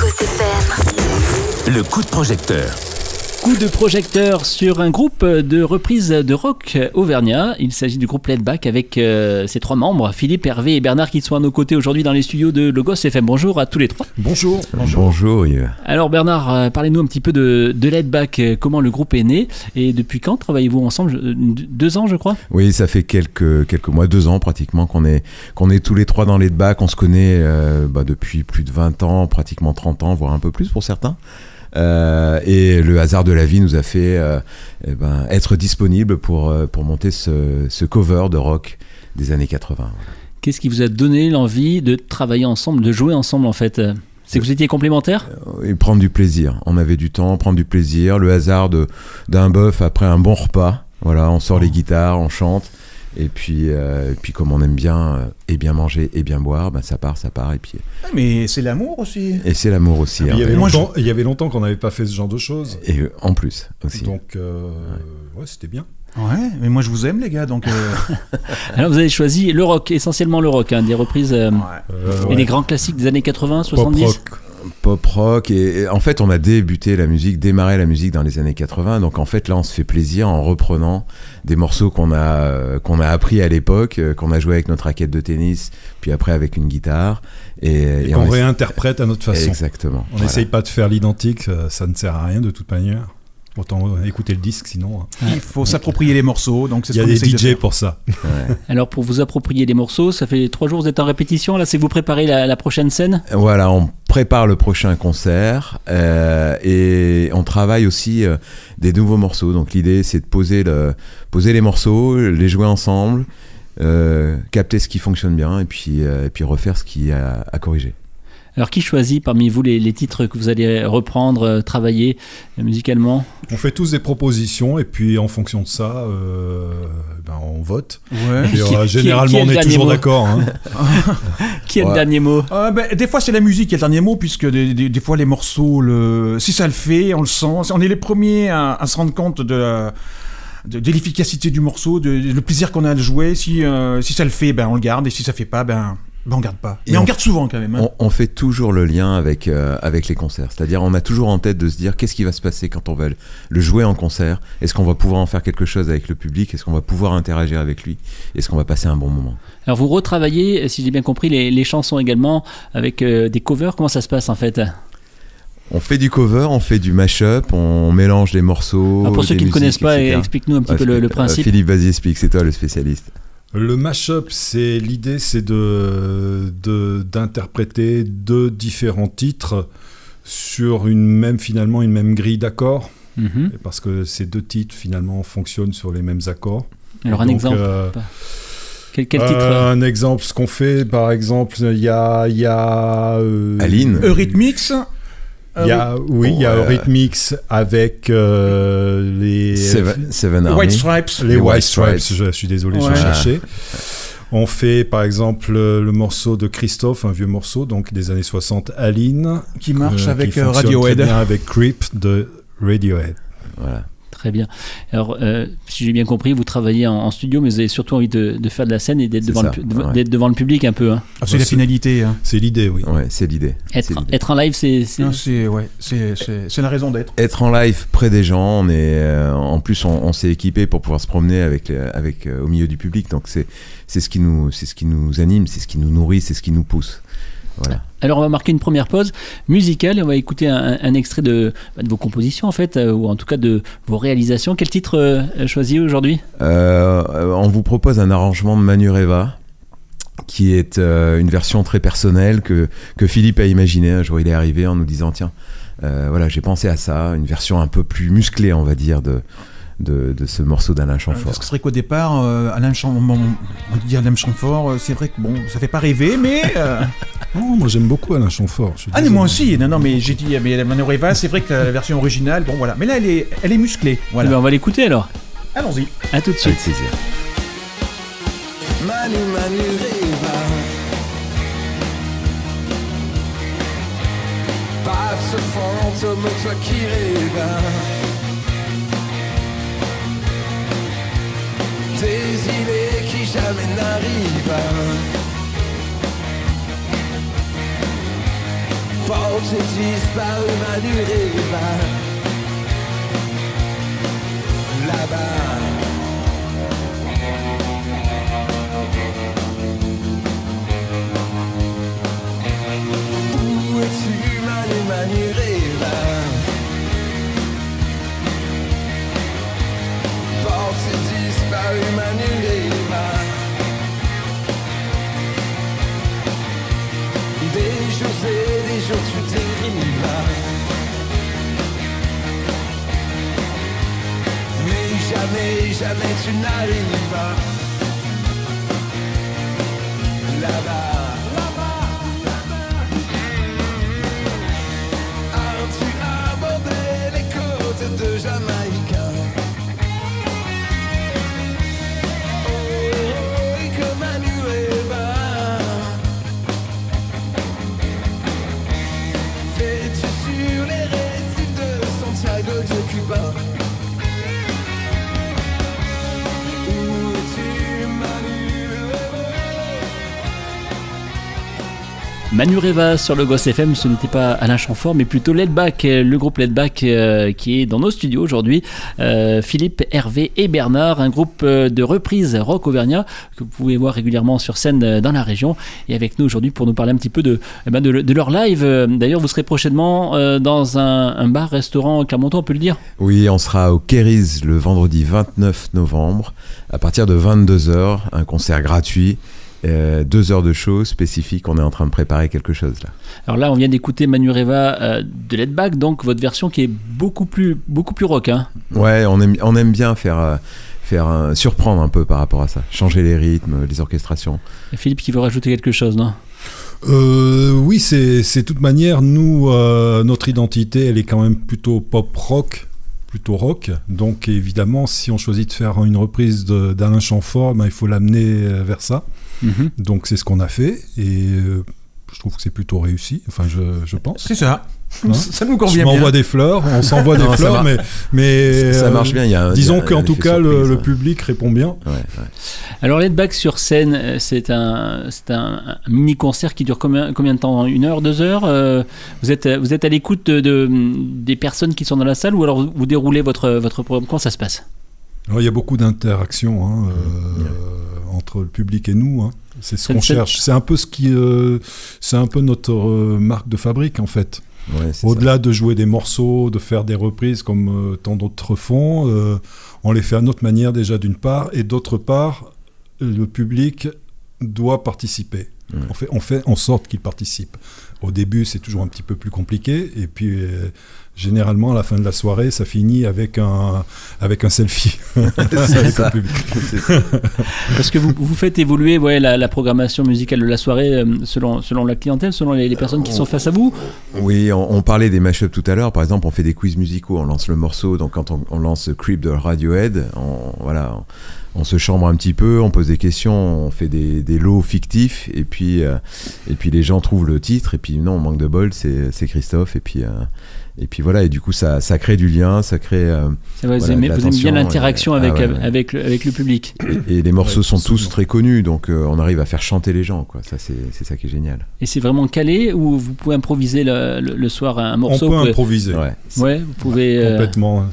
Lagos FM. Le coup de projecteur. Coup de projecteur sur un groupe de reprises de rock auvergnat. Il s'agit du groupe Laid Back avec ses trois membres, Philippe, Hervé et Bernard, qui sont à nos côtés aujourd'hui dans les studios de Lagos FM. Bonjour à tous les trois. Bonjour. Bonjour. Alors Bernard, parlez-nous un petit peu de Laid Back, comment le groupe est né et depuis quand travaillez-vous ensemble? 2 ans je crois? Oui, ça fait quelques mois, 2 ans pratiquement qu'on est tous les trois dans Laid Back. On se connaît depuis plus de 20 ans, pratiquement 30 ans, voire un peu plus pour certains. Et le hasard de la vie nous a fait être disponible pour monter ce cover de rock des années 80. Voilà. Qu'est-ce qui vous a donné l'envie de travailler ensemble, de jouer ensemble en fait? C'est que vous étiez complémentaires? Et prendre du plaisir. On avait du temps, prendre du plaisir. Le hasard d'un bœuf après un bon repas. Voilà, on sort les guitares, on chante. Et puis comme on aime bien et bien manger et bien boire, ça part et puis. Mais c'est l'amour aussi. Et c'est l'amour aussi. Il y avait longtemps qu'on n'avait pas fait ce genre de choses. Et en plus aussi. Donc ouais, c'était bien. Ouais, mais moi je vous aime les gars, donc. Alors vous avez choisi le rock, essentiellement le rock, des reprises et les grands classiques des années 80, 70. Pop rock et en fait on a démarré la musique dans les années 80, donc en fait là on se fait plaisir en reprenant des morceaux qu'on a appris à l'époque, qu'on a joué avec notre raquette de tennis, puis après avec une guitare et qu'on réinterprète à notre façon. Exactement. On n'essaye pas de faire l'identique, ça ne sert à rien de toute manière. Autant écouter le disque sinon. Il faut s'approprier les morceaux, donc c'est ce qu'on essaye de faire. Il y a des DJ pour ça. Ouais. Alors pour vous approprier les morceaux, ça fait 3 jours que vous êtes en répétition, là c'est que vous préparez la prochaine scène? Voilà, on prépare le prochain concert et on travaille aussi des nouveaux morceaux. Donc l'idée c'est de poser les morceaux, les jouer ensemble, capter ce qui fonctionne bien et puis refaire ce qui a à corriger. Alors qui choisit parmi vous les titres que vous allez reprendre, travailler musicalement? On fait tous des propositions et puis en fonction de ça, on vote. Ouais. Et, généralement on est toujours d'accord. Hein. Qui a le dernier mot? Des fois c'est la musique qui a le dernier mot, puisque des fois les morceaux, si ça le fait, on le sent. On est les premiers à se rendre compte de l'efficacité du morceau, le plaisir qu'on a à le jouer. Si ça le fait, on le garde, et si ça fait pas, on garde pas. Mais on garde souvent quand même. Hein. On fait toujours le lien avec les concerts. C'est-à-dire on a toujours en tête de se dire qu'est-ce qui va se passer quand on va le jouer en concert. Est-ce qu'on va pouvoir en faire quelque chose avec le public? Est-ce qu'on va pouvoir interagir avec lui? Est-ce qu'on va passer un bon moment? Alors vous retravaillez, si j'ai bien compris, les chansons également avec des covers. Comment ça se passe en fait? On fait du cover, on fait du mash-up, on mélange des morceaux. Alors pour ceux qui ne connaissent pas, explique-nous un petit peu le principe. Philippe, vas-y, explique, c'est toi le spécialiste. Le mash-up, l'idée, c'est d'interpréter 2 différents titres sur une même grille d'accords, parce que ces 2 titres finalement fonctionnent sur les mêmes accords. Alors un exemple. Quel titre? Un exemple, ce qu'on fait, par exemple, il y a Aline. Eurythmics. Il y a Eurythmics avec les Seven Army. White Stripes. Les White Stripes, je suis désolé, je cherchais. On fait par exemple le morceau de Christophe, un vieux morceau donc des années 60, Aline, qui marche avec qui Radiohead. Très bien avec Creep de Radiohead. Voilà. Très bien. Alors, si j'ai bien compris, vous travaillez en studio, mais vous avez surtout envie de faire de la scène et d'être devant le public un peu. Hein. C'est la finalité. Hein. C'est l'idée, oui. Ouais, c'est l'idée. Être en live, c'est la raison d'être. Être en live près des gens, en plus on s'est équipé pour pouvoir se promener au milieu du public, donc c'est ce qui nous anime, c'est ce qui nous nourrit, c'est ce qui nous pousse. Voilà. Alors on va marquer une première pause musicale et on va écouter un extrait de vos compositions en fait, ou en tout cas de vos réalisations. Quel titre choisi aujourd'hui? On vous propose un arrangement de Manureva qui est une version très personnelle que Philippe a imaginé. Un jour il est arrivé en nous disant tiens, voilà, j'ai pensé à ça, une version un peu plus musclée on va dire de ce morceau d'Alain Chamfort. Parce que c'est vrai qu'au départ, Alain Chamfort, c'est vrai que ça fait pas rêver, mais. Non, moi j'aime beaucoup Alain Chamfort. Mais moi aussi. Non, mais j'ai dit, mais Manureva, c'est vrai que la version originale, voilà. Mais là, elle est musclée. Voilà. On va l'écouter alors. Allons-y. À tout de suite. Avec plaisir. Manureva. Pas ce fantôme, toi qui rêves. Des idées qui jamais n'arrivent. Porte disparu Manu Reva. Là-bas. Où es-tu Manu Reva? Porte disparu Manu Reva. Des jours et des jours tu dérives. Mais jamais, jamais tu n'arrives pas. Là-bas. As-tu abordé les côtes de Jamaïque? Oh, et que Manu Reva. Fais-tu sur les récifs de Santiago de Cuba? Où es-tu Manu Reva? Manu Reva sur le Gosse FM, ce n'était pas Alain Chamfort, mais plutôt Laidback, le groupe Laidback qui est dans nos studios aujourd'hui. Philippe, Hervé et Bernard, un groupe de reprise rock auvergnat que vous pouvez voir régulièrement sur scène dans la région. Et avec nous aujourd'hui pour nous parler un petit peu de leur live. D'ailleurs, vous serez prochainement dans un bar-restaurant Clermontois, on peut le dire? Oui, on sera au Kériz le vendredi 29 novembre à partir de 22h, un concert gratuit. 2 heures de show spécifique, on est en train de préparer quelque chose là. Alors là, on vient d'écouter Manu Reva de Laidback, donc votre version qui est beaucoup plus rock. Hein. Ouais, on aime bien faire surprendre un peu par rapport à ça, changer les rythmes, les orchestrations. Et Philippe qui veut rajouter quelque chose, non? Oui, c'est de toute manière, nous, notre identité, elle est quand même plutôt pop-rock. Plutôt rock, donc évidemment si on choisit de faire une reprise d'Alain Chamfort, il faut l'amener vers ça. Donc c'est ce qu'on a fait et je trouve que c'est plutôt réussi, enfin je pense. C'est ça. Hein, ça nous convient bien. On s'envoie des fleurs, mais ça marche bien. Disons qu'en tout cas le public répond bien. Ouais. Alors Laidback sur scène, c'est un mini concert qui dure combien de temps? 1 heure, 2 heures? Vous êtes à l'écoute des personnes qui sont dans la salle ou alors vous déroulez votre programme? Comment ça se passe? Alors, il y a beaucoup d'interactions entre le public et nous. Hein. C'est ce qu'on cherche. C'est un peu c'est un peu notre marque de fabrique en fait. Ouais, au-delà de jouer des morceaux, de faire des reprises comme tant d'autres font, on les fait à notre manière déjà d'une part, et d'autre part, le public doit participer. On fait en sorte qu'il participe. Au début, c'est toujours un petit peu plus compliqué, et puis généralement, à la fin de la soirée, ça finit avec un selfie. C'est ça. Parce que vous faites évoluer la programmation musicale de la soirée selon la clientèle, selon les personnes qui sont face à vous. Oui, on parlait des mashups tout à l'heure. Par exemple, on fait des quiz musicaux, on lance le morceau. Donc quand on lance Creep de Radiohead, on se chambre un petit peu, on pose des questions, on fait des lots fictifs, et puis les gens trouvent le titre, et puis non, on manque de bol, c'est Christophe, et puis voilà, et du coup ça crée du lien, ça crée vous aimez bien l'interaction avec le public. Et les morceaux sont tous très connus, donc on arrive à faire chanter les gens, quoi. Ça c'est ça qui est génial. Et c'est vraiment calé, ou vous pouvez improviser le soir un morceau? On peut improviser. Ouais, vous pouvez complètement,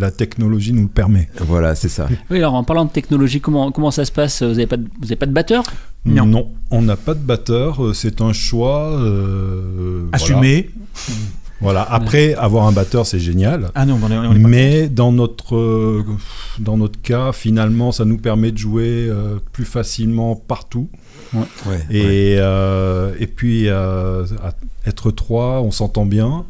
la technologie nous le permet. Voilà, c'est ça. Oui, alors en parlant de technologie, comment ça se passe? Vous avez pas de batteur? Non, on n'a pas de batteur, c'est un choix assumé. Voilà. Après, avoir un batteur, c'est génial. Ah non, mais dans notre cas, finalement, ça nous permet de jouer plus facilement partout. Et puis, être 3, on s'entend bien.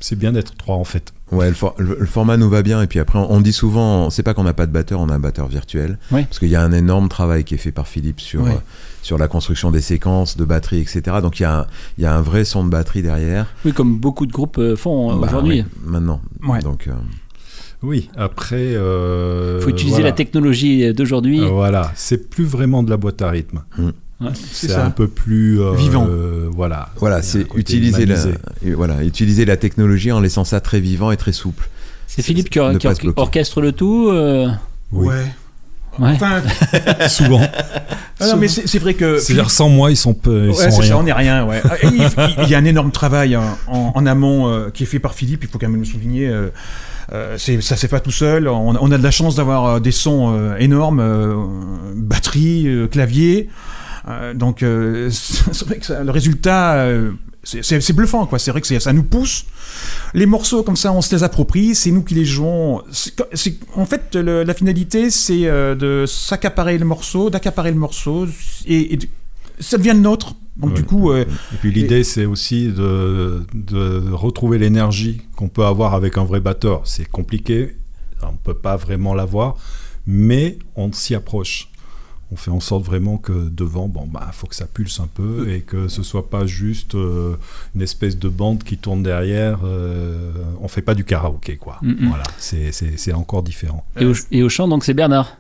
C'est bien d'être 3, en fait. Ouais, le format nous va bien, et puis après on dit souvent, c'est pas qu'on n'a pas de batteur, on a un batteur virtuel, parce qu'il y a un énorme travail qui est fait par Philippe sur la construction des séquences de batterie, etc. Donc il y a un vrai son de batterie derrière. Oui, comme beaucoup de groupes font aujourd'hui. Oui, maintenant. Donc oui, après faut utiliser la technologie d'aujourd'hui. Voilà, c'est plus vraiment de la boîte à rythme. C'est un peu plus vivant. Voilà, c'est utiliser la technologie en laissant ça très vivant et très souple. C'est Philippe qui orchestre le tout. Oui. Ouais. Enfin, Souvent. non, mais c'est vrai que. C'est-à-dire sans moi, ils sont peu, ils Ouais, sont c'est rien. ça, on n'est rien, ouais. Et il y a un énorme travail en amont qui est fait par Philippe, il faut quand même le souligner. Ça s'est pas tout seul. On a de la chance d'avoir des sons énormes, batterie, clavier. Donc c'est vrai que le résultat, c'est bluffant, quoi. C'est vrai que ça nous pousse. Les morceaux comme ça, on se les approprie, c'est nous qui les jouons. En fait, la finalité, c'est de s'accaparer le morceau, d'accaparer le morceau, et ça devient le nôtre. Donc Ouais. du coup, Et puis l'idée, c'est aussi de retrouver l'énergie qu'on peut avoir avec un vrai batteur. C'est compliqué, on ne peut pas vraiment l'avoir, mais on s'y approche. On fait en sorte vraiment que devant, faut que ça pulse un peu et que ce soit pas juste une espèce de bande qui tourne derrière. On fait pas du karaoké, quoi. Voilà, c'est encore différent. Et au chant, donc c'est Bernard.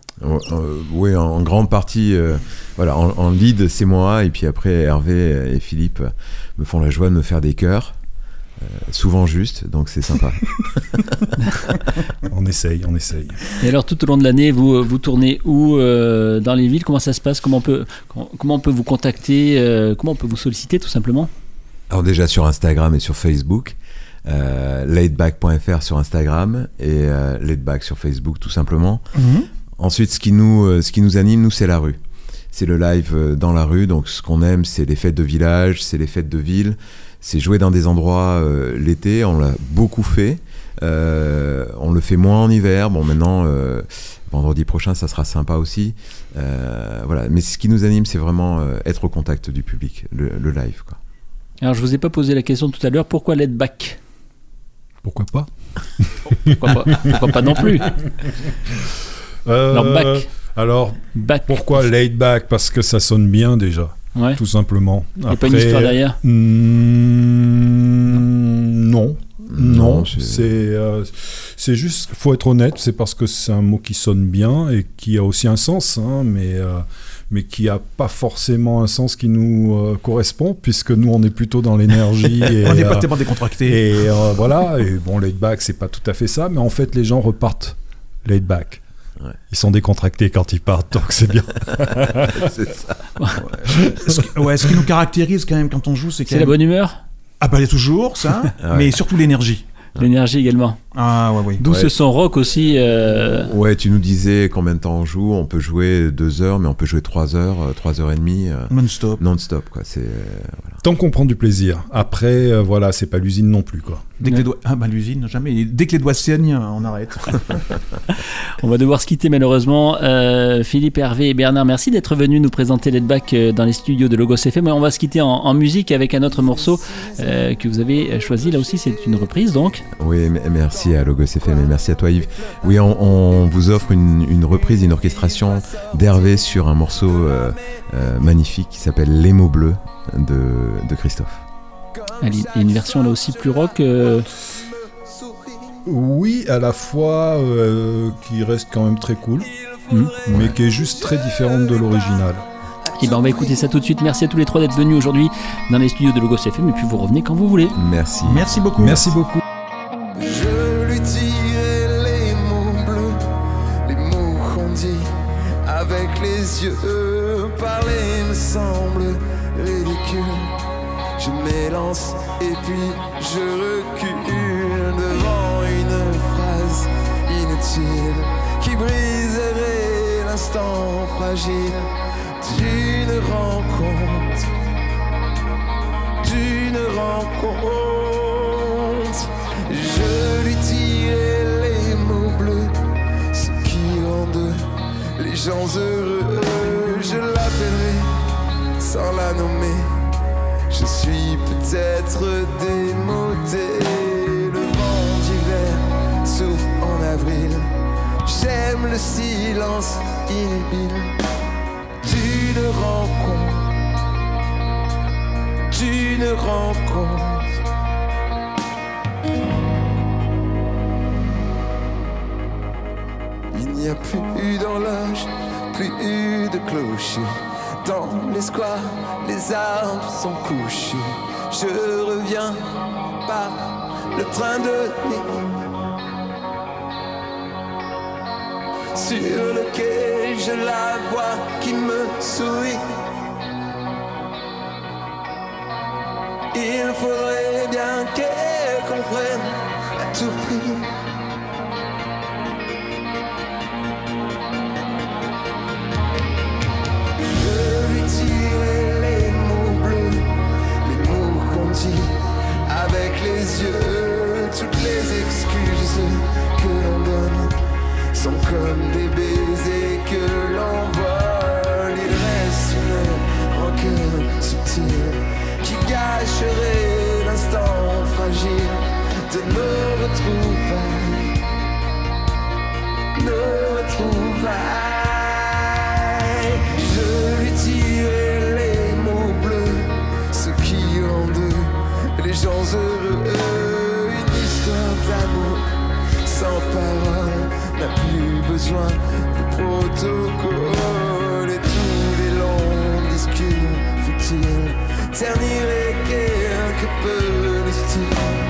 Oui, en grande partie, voilà, en lead, c'est moi, et puis après, Hervé et Philippe me font la joie de me faire des chœurs, souvent juste, donc c'est sympa. On essaye. Et alors tout au long de l'année, vous tournez où dans les villes? Comment ça se passe? Comment on peut vous contacter? Comment on peut vous solliciter tout simplement? Alors déjà sur Instagram et sur Facebook, laidback.fr sur Instagram et laidback sur Facebook tout simplement. Ensuite, ce qui nous anime, nous, c'est la rue. C'est le live dans la rue. Donc, ce qu'on aime, c'est les fêtes de village, c'est les fêtes de ville. C'est jouer dans des endroits l'été. On l'a beaucoup fait. On le fait moins en hiver. Bon, maintenant, vendredi prochain, ça sera sympa aussi. Voilà. Mais ce qui nous anime, c'est vraiment être au contact du public, le live, quoi. Alors, je vous ai pas posé la question tout à l'heure. Pourquoi Laid Back? Pourquoi pas? Pourquoi pas non plus? Alors, back. Pourquoi laid back? Parce que ça sonne bien déjà, Ouais. tout simplement. Il n'y a pas une histoire derrière? Non. Non, c'est juste, faut être honnête, c'est parce que c'est un mot qui sonne bien et qui a aussi un sens, hein, mais qui n'a pas forcément un sens qui nous correspond, puisque nous, on est plutôt dans l'énergie. Et, on n'est pas tellement décontracté. Et voilà, et bon, laid back, c'est pas tout à fait ça, mais en fait, les gens repartent laid back. Ouais. Ils sont décontractés quand ils partent, donc c'est bien. C'est ça. Ce qui nous caractérise quand même quand on joue, c'est C'est la bonne humeur? Ah bah il y a toujours ça, Ouais. mais surtout l'énergie. L'énergie également. Ah ouais. D'où Ouais. ce son rock aussi. Ouais, tu nous disais combien de temps on joue. On peut jouer 2 heures, mais on peut jouer 3 heures, 3 heures et demie. Non-stop. Non-stop, quoi. C'est, voilà. Tant qu'on prend du plaisir. Après, voilà, c'est pas l'usine non plus, quoi. Dès que les doigts... Ah bah l'usine, jamais. Dès que les doigts saignent, on arrête. On va devoir se quitter malheureusement. Philippe, Hervé et Bernard, merci d'être venus nous présenter Laid Back dans les studios de Logos FM. On va se quitter en musique avec un autre morceau que vous avez choisi. Là aussi, c'est une reprise donc. Oui, merci à Logos FM et merci à toi Yves. Oui, on vous offre une reprise, une orchestration d'Hervé sur un morceau magnifique qui s'appelle Les mots bleus de Christophe. Il y a une version là aussi plus rock. Oui, à la fois qui reste quand même très cool, mais qui est juste très différente de l'original. Et ben on va écouter ça tout de suite. Merci à tous les trois d'être venus aujourd'hui dans les studios de Logos FM et puis vous revenez quand vous voulez. Merci. Merci beaucoup. Merci beaucoup. Je lui dirai les mots bleus, les mots qu'on dit avec les yeux. Parler me semble ridicule. Je m'élance et puis je recule devant une phrase inutile qui briserait l'instant fragile d'une rencontre. Je lui dirai les mots bleus, ce qui rendent les gens heureux. Je l'appellerai sans la nommer. Je suis peut-être démodé. Le vent d'hiver souffle en avril. J'aime le silence immobile d'une rencontre. Il n'y a plus d'horloge, plus de clocher. Dans les squares, les arbres sont couchés. Je reviens par le train de nuit sur lequel et je la vois qui me sourit. Il faudrait bien qu'elle comprenne à tout prix. Je lui dirai les mots bleus, les mots qu'on dit avec les yeux. Toutes les excuses que l'on donne sont comme des baisers que l'on vole. Il reste une rancœur subtile qui gâcherait l'instant fragile de nos retrouvailles. Nos retrouvailles. Je lui dirai les mots bleus, ce qui rend d'eux les gens heureux. Une histoire d'amour sans parole n'a plus besoin de protocole. Et tous les longs discours futiles terniraient quelque peu le style